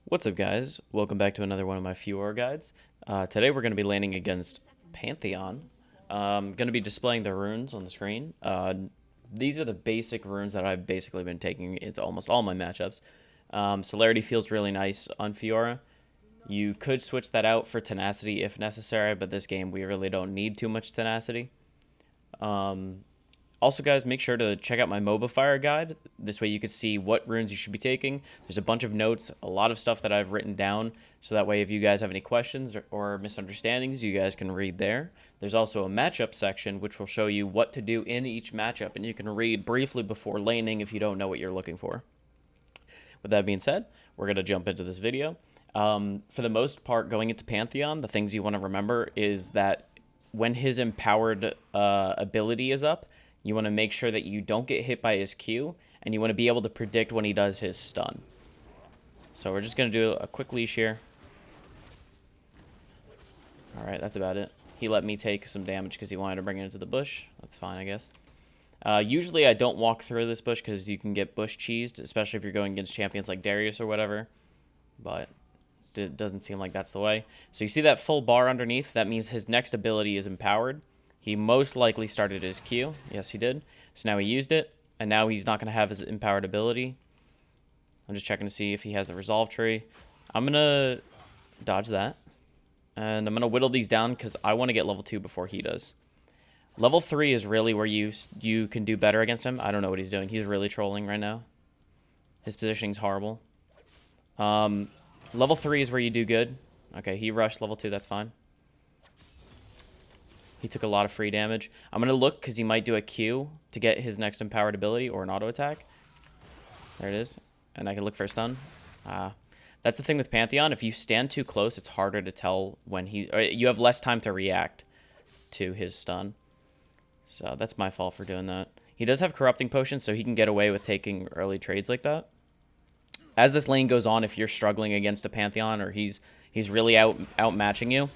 What's up, guys? Welcome back to another one of my Fiora guides. Today we're going to be landing against Pantheon. I'm going to be displaying the runes on the screen. These are the basic runes that I've basically been taking into almost all my matchups. Celerity feels really nice on Fiora. You could switch that out for Tenacity if necessary, but this game we really don't need too much Tenacity. Also, guys, make sure to check out my MOBA Fire guide. This way you can see what runes you should be taking. There's a bunch of notes, a lot of stuff that I've written down, so that way if you guys have any questions or misunderstandings, you guys can read there. There's also a matchup section, which will show you what to do in each matchup, and you can read briefly before laning if you don't know what you're looking for. With that being said, we're going to jump into this video. For the most part, going into Pantheon, the things you want to remember is that when his empowered ability is up, you want to make sure that you don't get hit by his Q, and you want to be able to predict when he does his stun. So we're just going to do a quick leash here. Alright, that's about it. He let me take some damage because he wanted to bring it into the bush. That's fine, I guess. Usually I don't walk through this bush because you can get bush cheesed, especially if you're going against champions like Darius or whatever. But it doesn't seem like that's the way. So you see that full bar underneath? That means his next ability is empowered. He most likely started his Q. Yes, he did. So now he used it, and now he's not going to have his empowered ability. I'm just checking to see if he has a resolve tree. I'm going to dodge that, and I'm going to whittle these down because I want to get level 2 before he does. Level 3 is really where you can do better against him. I don't know what he's doing. He's really trolling right now. His positioning's horrible. Level 3 is where you do good. Okay, he rushed level 2. That's fine. He took a lot of free damage. I'm going to look because he might do a Q to get his next empowered ability or an auto attack. There it is. And I can look for a stun. That's the thing with Pantheon. If you stand too close, it's harder to tell when you have less time to react to his stun. So that's my fault for doing that. He does have corrupting potions, so he can get away with taking early trades like that. As this lane goes on, if you're struggling against a Pantheon or he's really outmatching you,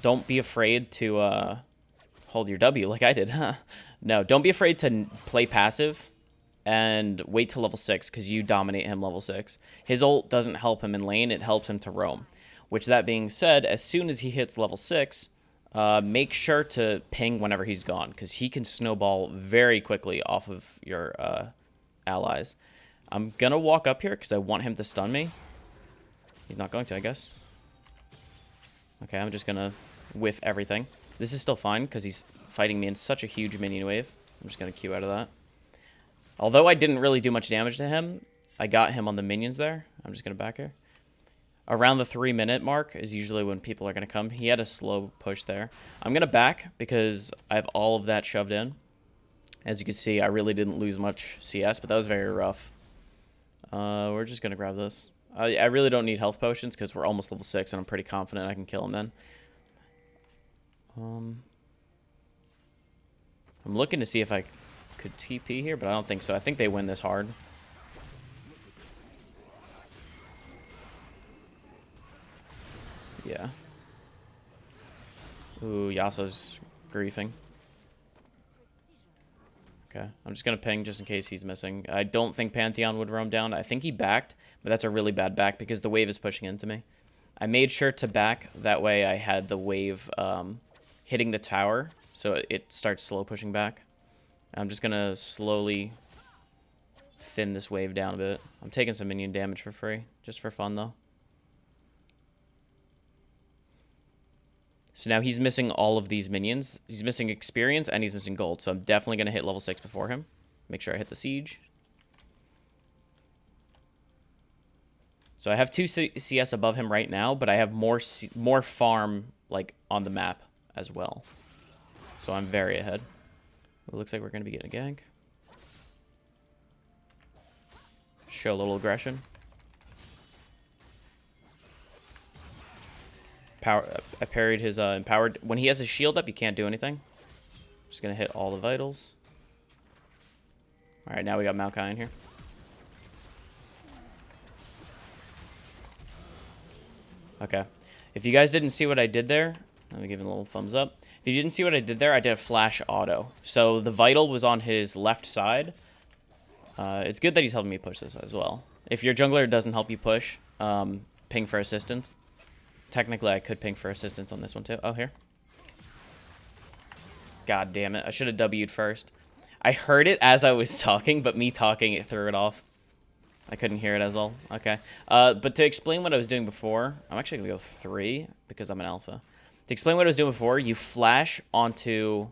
don't be afraid to hold your W like I did. No, don't be afraid to play passive and wait till level 6 because you dominate him level 6. His ult doesn't help him in lane. It helps him to roam. Which, that being said, as soon as he hits level 6, make sure to ping whenever he's gone because he can snowball very quickly off of your allies. I'm going to walk up here because I want him to stun me. He's not going to, I guess. Okay, I'm just going to whiff everything. This is still fine because he's fighting me in such a huge minion wave. I'm just going to Q out of that. Although I didn't really do much damage to him, I got him on the minions there. I'm just going to back here. Around the 3-minute mark is usually when people are going to come. He had a slow push there. I'm going to back because I have all of that shoved in. As you can see, I really didn't lose much CS, but that was very rough. We're just going to grab this. I really don't need health potions because we're almost level 6, and I'm pretty confident I can kill him then. I'm looking to see if I could TP here, but I don't think so. I think they win this hard. Yeah. Ooh, Yasuo's griefing. Okay, I'm just going to ping just in case he's missing. I don't think Pantheon would roam down. I think he backed, but that's a really bad back because the wave is pushing into me. I made sure to back. That way I had the wave hitting the tower, so it starts slow pushing back. I'm just going to slowly thin this wave down a bit. I'm taking some minion damage for free, just for fun, though. So now he's missing all of these minions. He's missing experience, and he's missing gold, so I'm definitely going to hit level 6 before him. Make sure I hit the siege. So I have 2 CS above him right now, but I have more farm like on the map as well. So I'm very ahead. It looks like we're going to be getting a gank. Show a little aggression. I parried his empowered. When he has his shield up, you can't do anything. Just going to hit all the vitals. All right, now we got Maokai in here. Okay. If you guys didn't see what I did there, let me give him a little thumbs up. If you didn't see what I did there, I did a flash auto. So the vital was on his left side. It's good that he's helping me push this as well. If your jungler doesn't help you push, ping for assistance. Technically, I could ping for assistance on this one too. Oh, here. God damn it. I should have W'd first. I heard it as I was talking, but me talking, it threw it off. I couldn't hear it as well. Okay. But to explain what I was doing before, I'm actually going to go 3 because I'm an alpha. To explain what I was doing before, you flash onto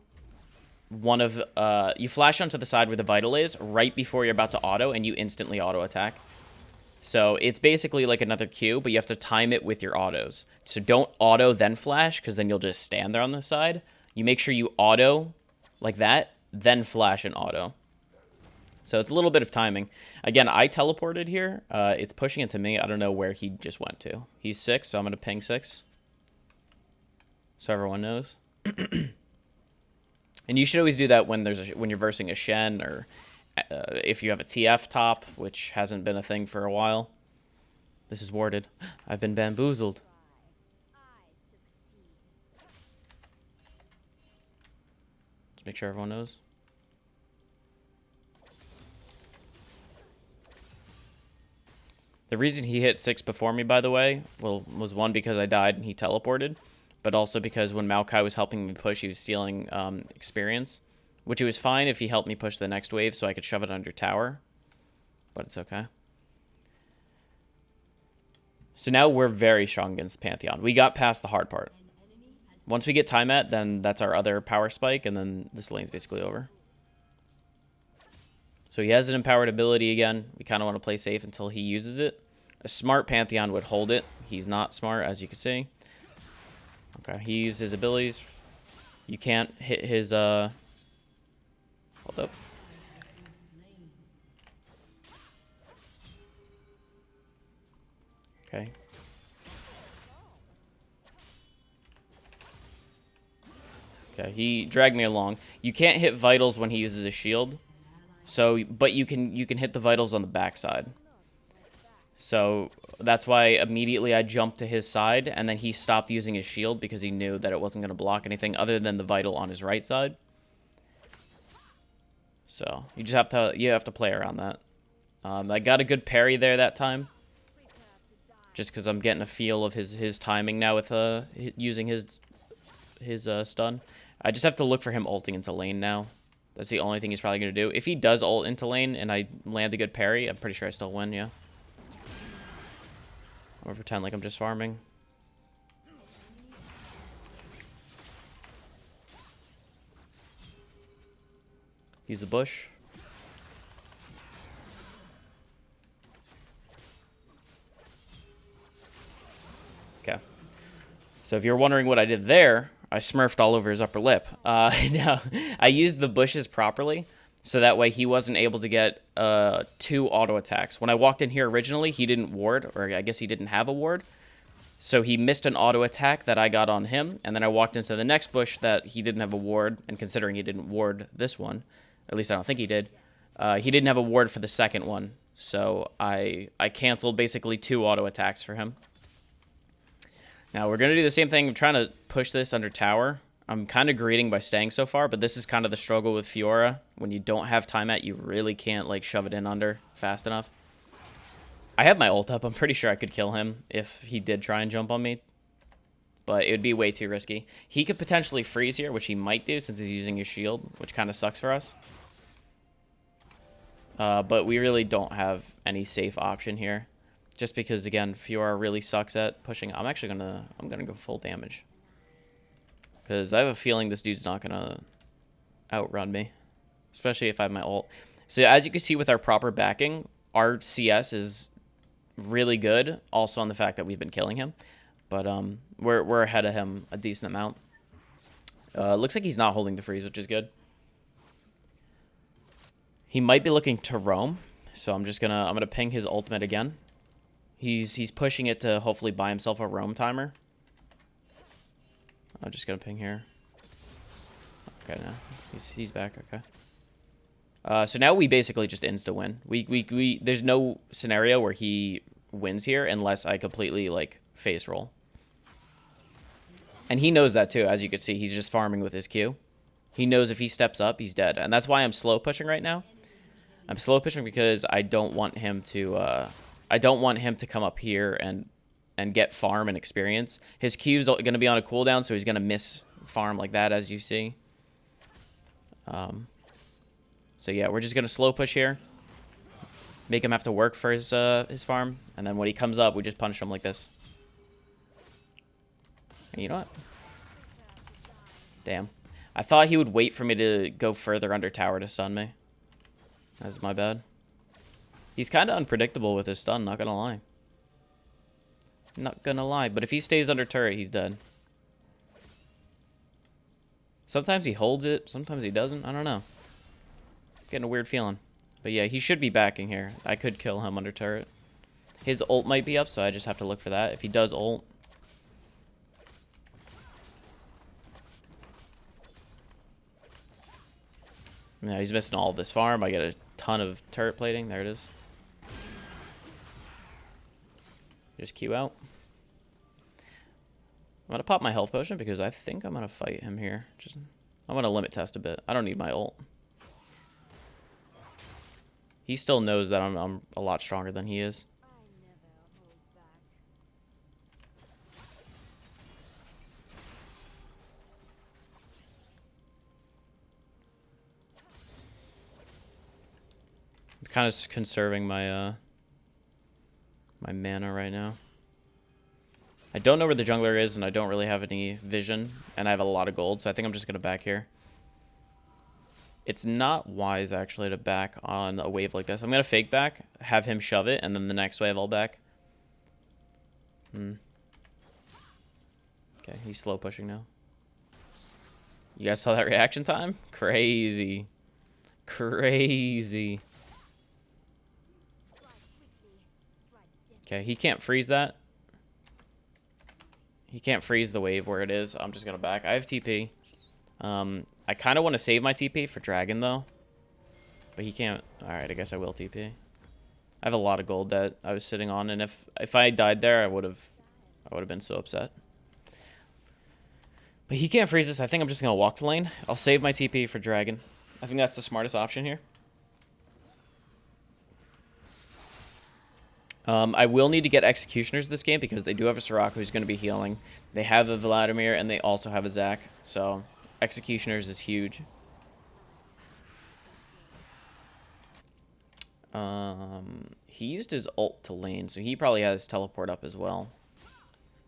you flash onto the side where the vital is right before you're about to auto, and you instantly auto attack. So it's basically like another Q, but you have to time it with your autos. So don't auto then flash, because then you'll just stand there on the side. You make sure you auto like that, then flash and auto. So it's a little bit of timing. Again, I teleported here. It's pushing it to me. I don't know where he just went to. He's 6, so I'm going to ping 6. So everyone knows. And you should always do that when when you're versing a Shen, or if you have a TF top, which hasn't been a thing for a while. This is warded. I've been bamboozled. Let's make sure everyone knows. The reason he hit 6 before me, by the way, was one, because I died and he teleported, but also because when Maokai was helping me push, he was stealing experience, which it was fine if he helped me push the next wave so I could shove it under tower, but it's okay. So now we're very strong against the Pantheon. We got past the hard part. Once we get time at, then that's our other power spike, and then this lane's basically over. So he has an empowered ability again. We kind of want to play safe until he uses it. A smart Pantheon would hold it. He's not smart, as you can see. Okay, he used his abilities. You can't hit his, hold up. Okay. Okay, he dragged me along. You can't hit vitals when he uses a shield. So, but you can hit the vitals on the backside. So that's why immediately I jumped to his side, and then he stopped using his shield because he knew that it wasn't going to block anything other than the vital on his right side. So you just have to play around that. I got a good parry there that time, just because I'm getting a feel of his timing now with using his stun. I just have to look for him ulting into lane now. That's the only thing he's probably going to do. If he does ult into lane and I land a good parry, I'm pretty sure I still win, yeah. I'm going to pretend like I'm just farming. Use the bush. Okay. So if you're wondering what I did there, I smurfed all over his upper lip. No, I used the bushes properly, so that way he wasn't able to get 2 auto attacks. When I walked in here originally, he didn't ward, or I guess he didn't have a ward. So he missed an auto attack that I got on him, and then I walked into the next bush that he didn't have a ward, and considering he didn't ward this one, at least I don't think he did, he didn't have a ward for the second one. So I canceled basically 2 auto attacks for him. Now, we're going to do the same thing. I'm trying to push this under tower. I'm kind of greeting by staying so far, but this is kind of the struggle with Fiora. When you don't have time at, you really can't, like, shove it in under fast enough. I have my ult up. I'm pretty sure I could kill him if he did try and jump on me, but it would be way too risky. He could potentially freeze here, which he might do since he's using his shield, which kind of sucks for us. But we really don't have any safe option here. Just because, again, Fiora really sucks at pushing. I'm actually gonna go full damage, because I have a feeling this dude's not gonna outrun me, especially if I have my ult. So as you can see with our proper backing, our CS is really good. Also on the fact that we've been killing him, but we're ahead of him a decent amount. Looks like he's not holding the freeze, which is good. He might be looking to roam, so I'm gonna ping his ultimate again. He's pushing it to hopefully buy himself a roam timer. I'm just gonna ping here. Okay, no, he's back. Okay. So now we basically just insta win. We there's no scenario where he wins here unless I completely like face roll. And he knows that too. As you can see, he's just farming with his Q. He knows if he steps up, he's dead, and that's why I'm slow pushing right now. I'm slow pushing because I don't want him to I don't want him to come up here and get farm and experience. His Q's going to be on a cooldown, so he's going to miss farm like that, as you see. So yeah, we're just going to slow push here. Make him have to work for his farm. And then when he comes up, we just punish him like this. And you know what? Damn. I thought he would wait for me to go further under tower to stun me. That's my bad. He's kind of unpredictable with his stun, not going to lie. Not going to lie. But if he stays under turret, he's dead. Sometimes he holds it. Sometimes he doesn't. I don't know. Getting a weird feeling. But yeah, he should be backing here. I could kill him under turret. His ult might be up, so I just have to look for that. If he does ult. Yeah, he's missing all of this farm. I get a ton of turret plating. There it is. Just Q out. I'm going to pop my health potion because I think I'm going to fight him here. I'm going to limit test a bit. I don't need my ult. He still knows that I'm a lot stronger than he is. I'm kind of conserving my my mana right now. I don't know where the jungler is, and I don't really have any vision, and I have a lot of gold, so I think I'm just going to back here. It's not wise, actually, to back on a wave like this. I'm going to fake back, have him shove it, and then the next wave I'll back. Okay, he's slow pushing now. You guys saw that reaction time? Crazy. Crazy. Okay, he can't freeze that. He can't freeze the wave where it is. I'm just going to back. I have TP. I kind of want to save my TP for Dragon, though. But he can't. Alright, I guess I will TP. I have a lot of gold that I was sitting on, and if I died there, I would have been so upset. But he can't freeze this. I think I'm just going to walk to lane. I'll save my TP for Dragon. I think that's the smartest option here. I will need to get Executioners this game because they do have a Soraka who's going to be healing. They have a Vladimir, and they also have a Zac. So Executioners is huge. He used his ult to lane, so he probably has teleport up as well.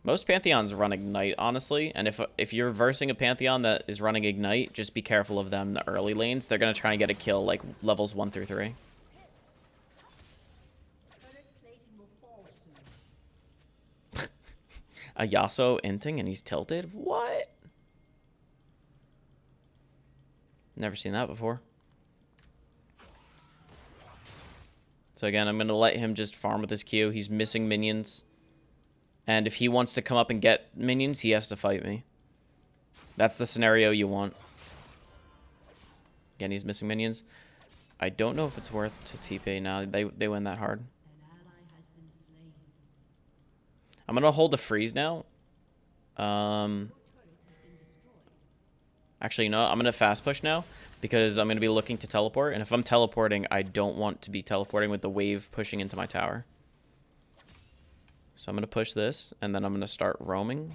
Most Pantheons run Ignite, honestly, and if you're versing a Pantheon that is running Ignite, just be careful of them in the early lanes. They're going to try and get a kill like levels 1 through 3. A Yasuo inting and he's tilted? What? Never seen that before. So again, I'm going to let him just farm with his Q. He's missing minions. And if he wants to come up and get minions, he has to fight me. That's the scenario you want. Again, he's missing minions. I don't know if it's worth to TP now. They win that hard. I'm going to hold the freeze now. Actually, you know what? I'm going to fast push now because I'm going to be looking to teleport. And if I'm teleporting, I don't want to be teleporting with the wave pushing into my tower. So I'm going to push this, and then I'm going to start roaming.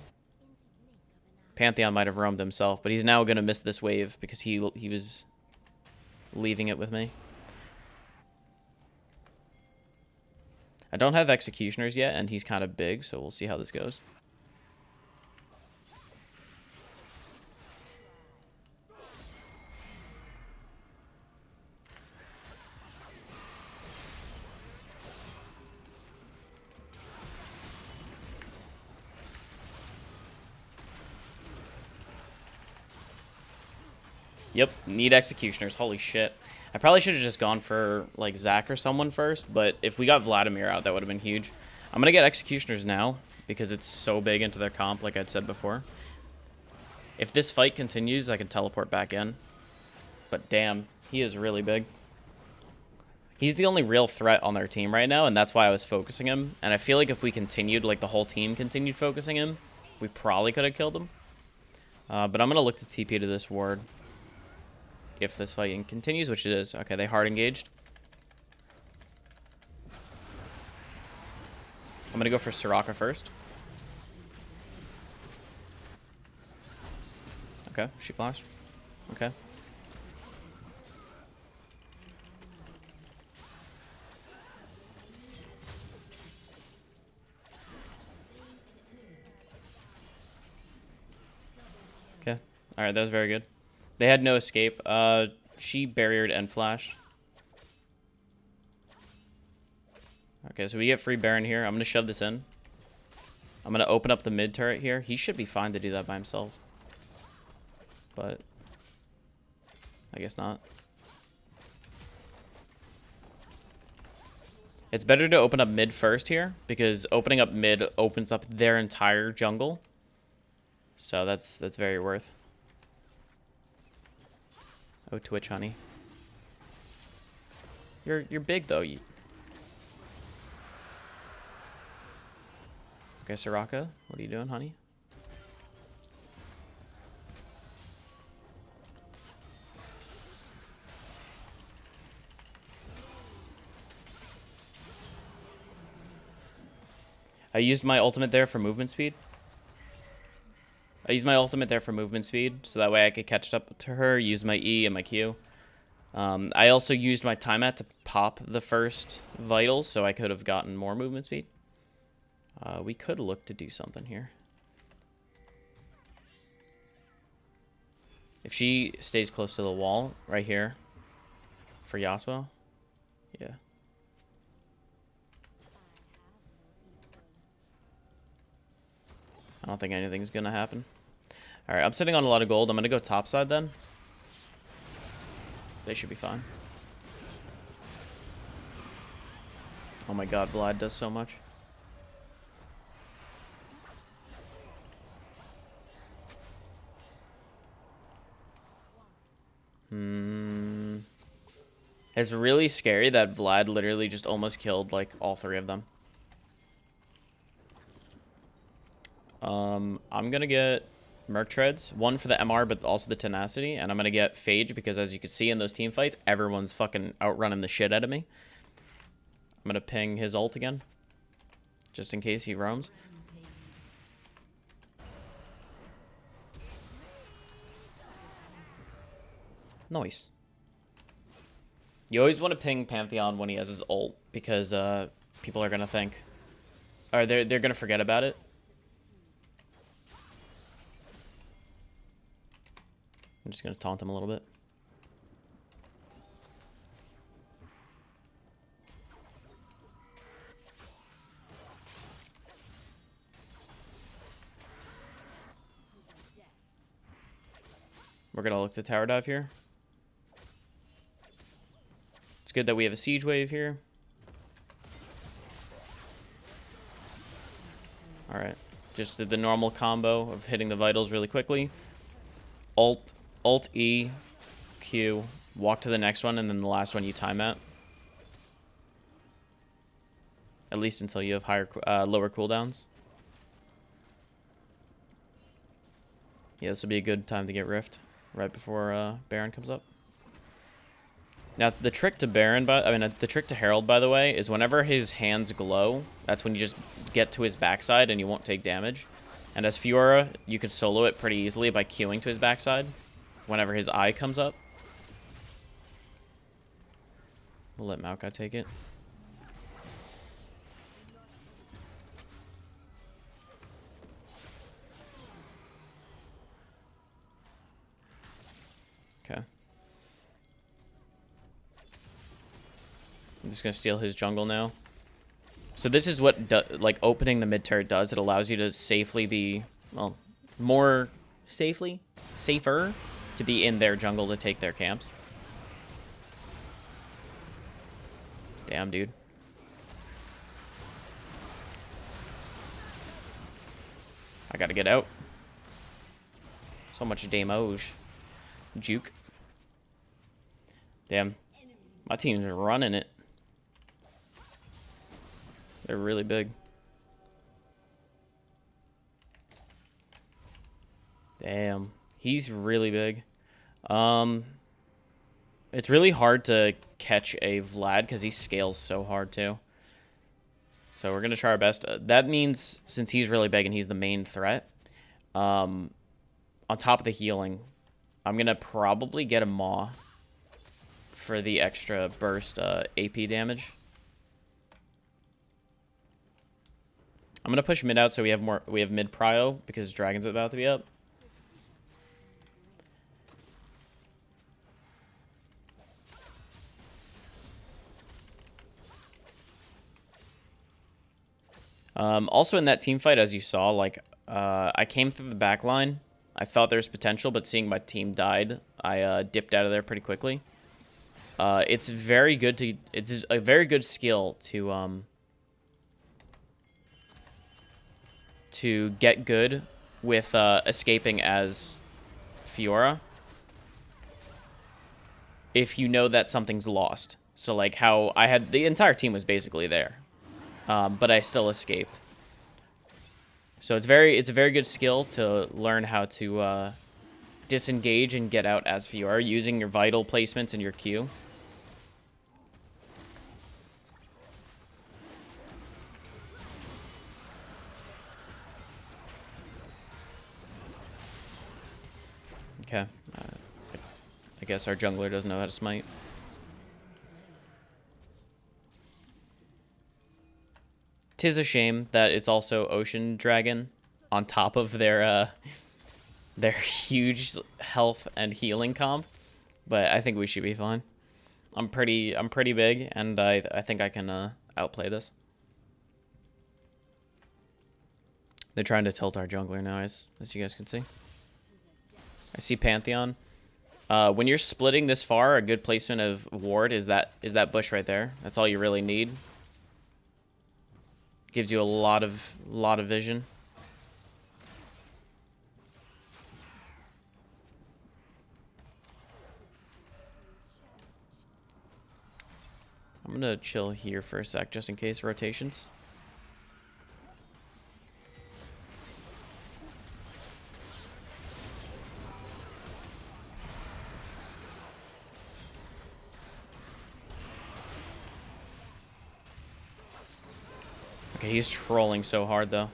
Pantheon might have roamed himself, but he's now going to miss this wave because he was leaving it with me. I don't have Executioners yet, and he's kind of big, so we'll see how this goes. Yep, need Executioners. Holy shit. I probably should have just gone for, like, Zac or someone first, but if we got Vladimir out, that would have been huge. I'm going to get Executioners now, because it's so big into their comp, like I'd said before. If this fight continues, I can teleport back in. But damn, he is really big. He's the only real threat on their team right now, and that's why I was focusing him. And I feel like if we continued, like the whole team continued focusing him, we probably could have killed him. But I'm going to look to TP to this ward. If this fighting continues, which it is. Okay, they hard engaged. I'm gonna go for Soraka first. Okay, she flashed. Okay. Okay. Alright, that was very good. They had no escape. She barriered and flashed. Okay, so we get free Baron here. I'm going to shove this in. I'm going to open up the mid turret here. He should be fine to do that by himself. But I guess not. It's better to open up mid first here, because opening up mid opens up their entire jungle. So that's very worth. Oh, Twitch, honey. You're big though. Okay, Soraka, what are you doing, honey? I used my ultimate there for movement speed. So that way I could catch up to her, use my E and my Q. I also used my time at to pop the first vitals, so I could have gotten more movement speed. We could look to do something here. If she stays close to the wall right here for Yasuo, yeah. I don't think anything's going to happen. All right, I'm sitting on a lot of gold. I'm going to go topside then. They should be fine. Oh my god, Vlad does so much. It's really scary that Vlad literally just almost killed, like, all three of them. I'm going to get Merc Treads. One for the MR, but also the Tenacity. And I'm going to get Phage, because as you can see in those team fights, everyone's fucking outrunning the shit out of me. I'm going to ping his ult again, just in case he roams. Nice. You always want to ping Pantheon when he has his ult, because people are going to think, or they're going to forget about it. I'm just going to taunt him a little bit. We're going to look to tower dive here. It's good that we have a siege wave here. Alright. Just did the normal combo of hitting the vitals really quickly. Alt E, Q, walk to the next one, and then the last one you time at. At least until you have lower cooldowns. Yeah, this will be a good time to get Rift, right before Baron comes up. Now, the trick to the trick to Herald, by the way, is whenever his hands glow, that's when you just get to his backside and you won't take damage. And as Fiora, you can solo it pretty easily by queuing to his backside whenever his eye comes up. We'll let Maokai take it. Okay. I'm just going to steal his jungle now. So this is what, like, opening the mid turret does. It allows you to safely be, well, more safer to be in their jungle to take their camps. Damn, dude. I gotta get out. So much damage. Juke. Damn. My team's running it. They're really big. Damn. He's really big. It's really hard to catch a Vlad because he scales so hard too. So we're going to try our best. That means since he's really big and he's the main threat, on top of the healing, I'm going to probably get a Maw for the extra burst AP damage. I'm going to push mid out so we have mid prio because Dragon's about to be up. Also in that team fight, as you saw, like, I came through the back line. I thought there was potential, but seeing my team died, I dipped out of there pretty quickly. It's very good to. It's a very good skill to get good with escaping as Fiora. If you know that something's lost, so like how I had the entire team was basically there, but I still escaped. So it's a very good skill to learn how to disengage and get out as Fiora using your vital placements and your Q. Okay. I guess our jungler doesn't know how to smite. Tis a shame that it's also Ocean Dragon on top of their huge health and healing comp, but I think we should be fine. I'm pretty big, and I think I can outplay this. They're trying to tilt our jungler now, as you guys can see. I see Pantheon. When you're splitting this far, a good placement of ward is that bush right there. That's all you really need. Gives you a lot of vision. I'm gonna chill here for a sec, just in case rotations. Okay, he's trolling so hard, though.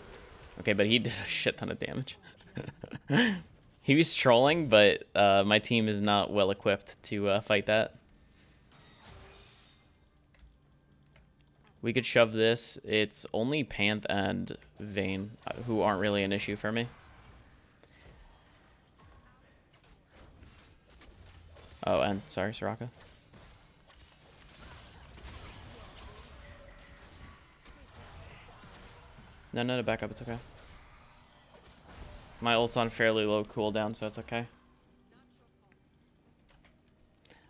Okay, but he did a shit ton of damage. He was trolling, but my team is not well equipped to fight that. We could shove this. It's only Panth and Vayne who aren't really an issue for me. Oh, and sorry, Soraka. No, back up. It's okay. My ult's on fairly low cooldown, so it's okay.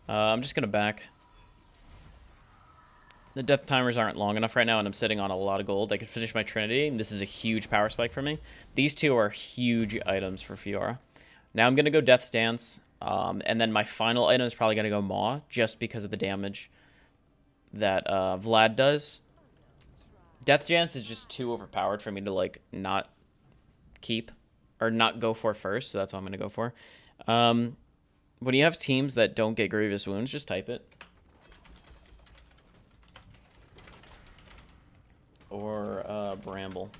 I'm just gonna back. The death timers aren't long enough right now, and I'm sitting on a lot of gold. I could finish my Trinity, and this is a huge power spike for me. These two are huge items for Fiora. Now I'm gonna go Death's Dance, and then my final item is probably gonna go Maw, just because of the damage that Vlad does. Death Dance is just too overpowered for me to, like, not keep or not go for first, so that's what I'm going to go for. When you have teams that don't get Grievous Wounds, just type it. Or Bramble.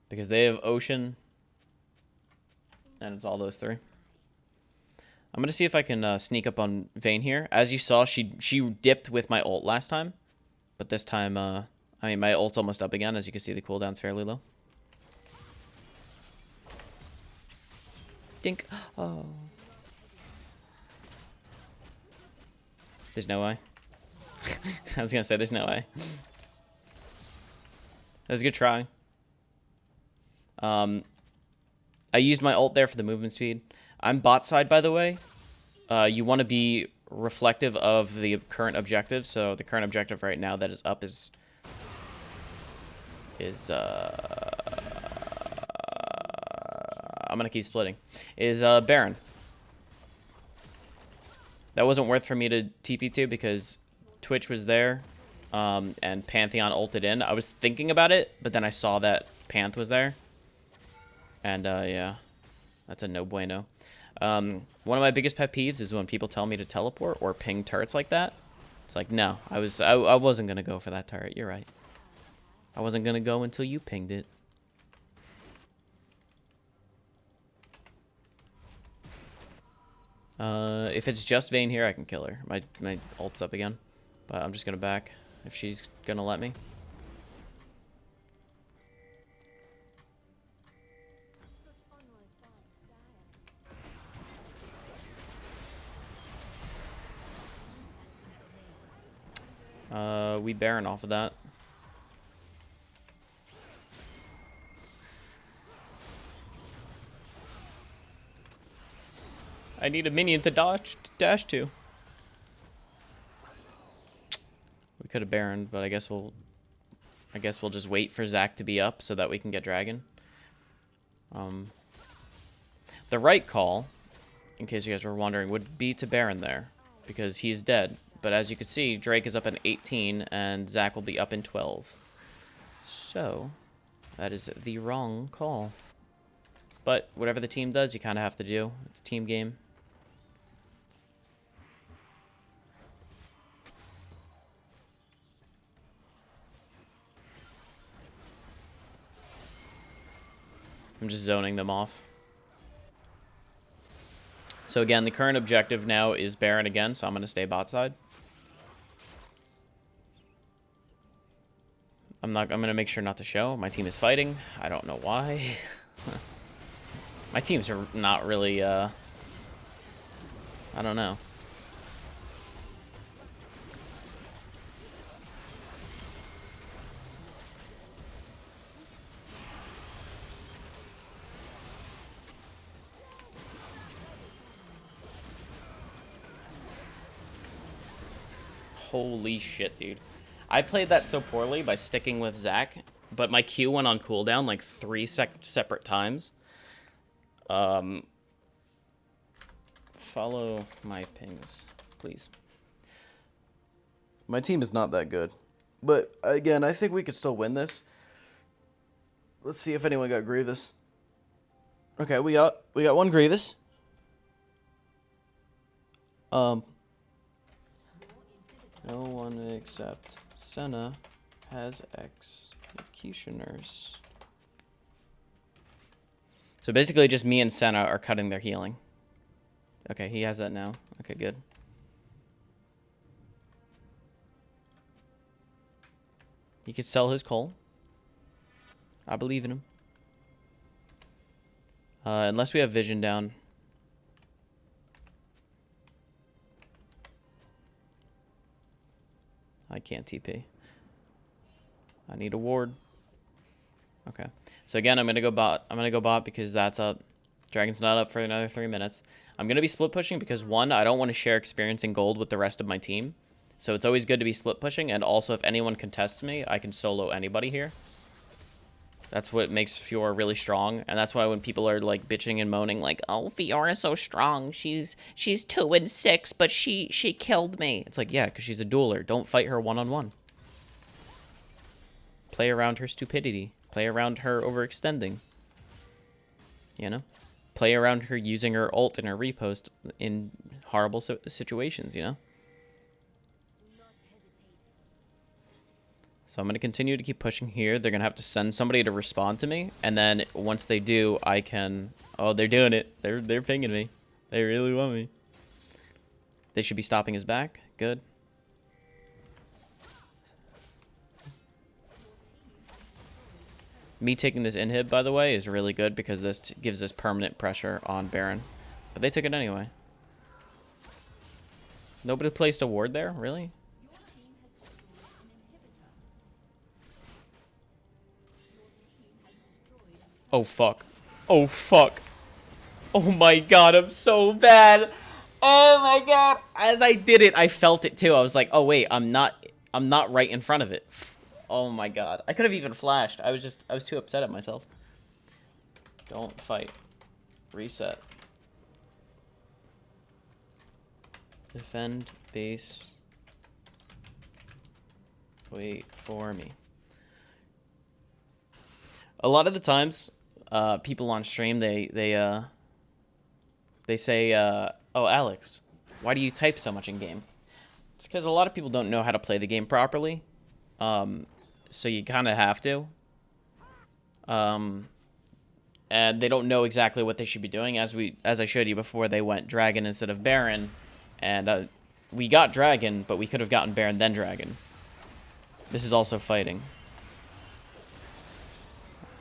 Because they have Ocean, and it's all those three. I'm going to see if I can sneak up on Vayne here. As you saw, she dipped with my ult last time. But this time, I mean, my ult's almost up again. As you can see, the cooldown's fairly low. Dink. Oh. There's no way. I was going to say, there's no way. That was a good try. I used my ult there for the movement speed. I'm bot side, by the way. You want to be reflective of the current objective. So the current objective right now that is up is I'm gonna keep splitting. Is Baron. That wasn't worth for me to TP to because Twitch was there, and Pantheon ulted in. I was thinking about it, but then I saw that Panth was there, and yeah, that's a no bueno. One of my biggest pet peeves is when people tell me to teleport or ping turrets like that. It's like, no, I wasn't gonna go for that turret. You're right. I wasn't gonna go until you pinged it. If it's just Vayne here, I can kill her. My ult's up again, but I'm just gonna back if she's gonna let me. We Baron off of that. I need a minion to dash to. We could have Baroned, but I guess we'll just wait for Zach to be up so that we can get Dragon. The right call, in case you guys were wondering, would be to Baron there, because he is dead. But as you can see, Drake is up in 18, and Zach will be up in 12. So, that is the wrong call. But whatever the team does, you kind of have to do. It's a team game. I'm just zoning them off. So again, the current objective now is Baron again, so I'm going to stay bot side. I'm going to make sure not to show. My team is fighting. I don't know why. My teams are not really, I don't know. Holy shit, dude. I played that so poorly by sticking with Zach, but my Q went on cooldown like 3 separate times. Follow my pings, please. My team is not that good, but again, I think we could still win this. Let's see if anyone got Grievous. Okay, we got one Grievous. No one except Senna has executioners. So basically just me and Senna are cutting their healing. Okay, he has that now. Okay, good. He could sell his coal. I believe in him. Unless we have vision down. I can't TP. I need a ward. Okay. So again, I'm gonna go bot. I'm gonna go bot because that's up. Dragon's not up for another 3 minutes. I'm gonna be split pushing because one, I don't want to share experience and gold with the rest of my team. So it's always good to be split pushing, and also if anyone contests me, I can solo anybody here. That's what makes Fiora really strong, and that's why when people are like bitching and moaning, like, "Oh, Fiora's so strong. She's 2 and 6, but she killed me." It's like, yeah, because she's a dueler. Don't fight her one-on-one. Play around her stupidity. Play around her overextending. You know, play around her using her ult and her repost in horrible situations. You know. So I'm going to continue to keep pushing here. They're going to have to send somebody to respond to me. And then once they do, I can... Oh, they're doing it. They're pinging me. They really want me. They should be stopping his back. Good. Me taking this inhib, by the way, is really good because this gives us permanent pressure on Baron. But they took it anyway. Nobody placed a ward there? Really? Oh, fuck. Oh, fuck. Oh, my God. I'm so bad. Oh, my God. As I did it, I felt it, too. I was like, oh, wait. I'm not right in front of it. Oh, my God. I could have even flashed. I was too upset at myself. Don't fight. Reset. Defend base. Wait for me. A lot of the times... people on stream, they say, oh, Alex, why do you type so much in game? It's because a lot of people don't know how to play the game properly. So you kind of have to. And they don't know exactly what they should be doing. As I showed you before, they went Dragon instead of Baron. And we got Dragon, but we could have gotten Baron then Dragon. This is also fighting.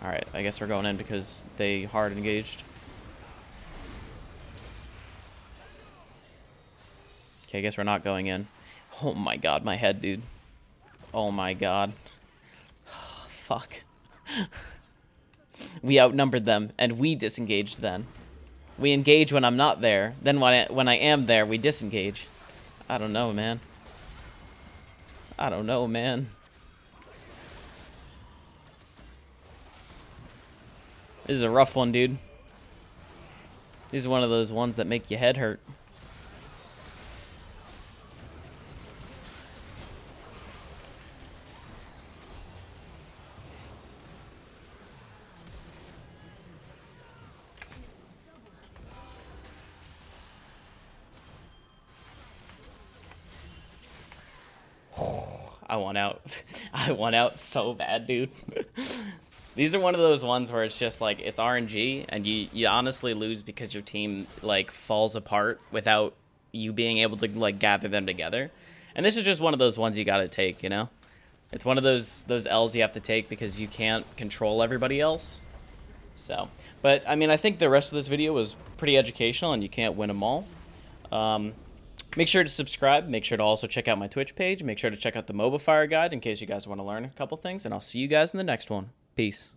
Alright, I guess we're going in because they hard engaged. Okay, I guess we're not going in. Oh my god, my head, dude. Oh my god. Fuck. We outnumbered them, and we disengaged then. We engage when I'm not there. Then when I am there, we disengage. I don't know, man. I don't know, man. This is a rough one, dude. This is one of those ones that make your head hurt. I want out. I want out so bad, dude. These are one of those ones where it's just like, it's RNG, and you honestly lose because your team, like, falls apart without you being able to, like, gather them together. And this is just one of those ones you gotta take, you know? It's one of those L's you have to take because you can't control everybody else. So, but, I mean, I think the rest of this video was pretty educational, and you can't win them all. Make sure to subscribe. Make sure to also check out my Twitch page. Make sure to check out the MOBA Fire guide in case you guys want to learn a couple things. And I'll see you guys in the next one. Peace.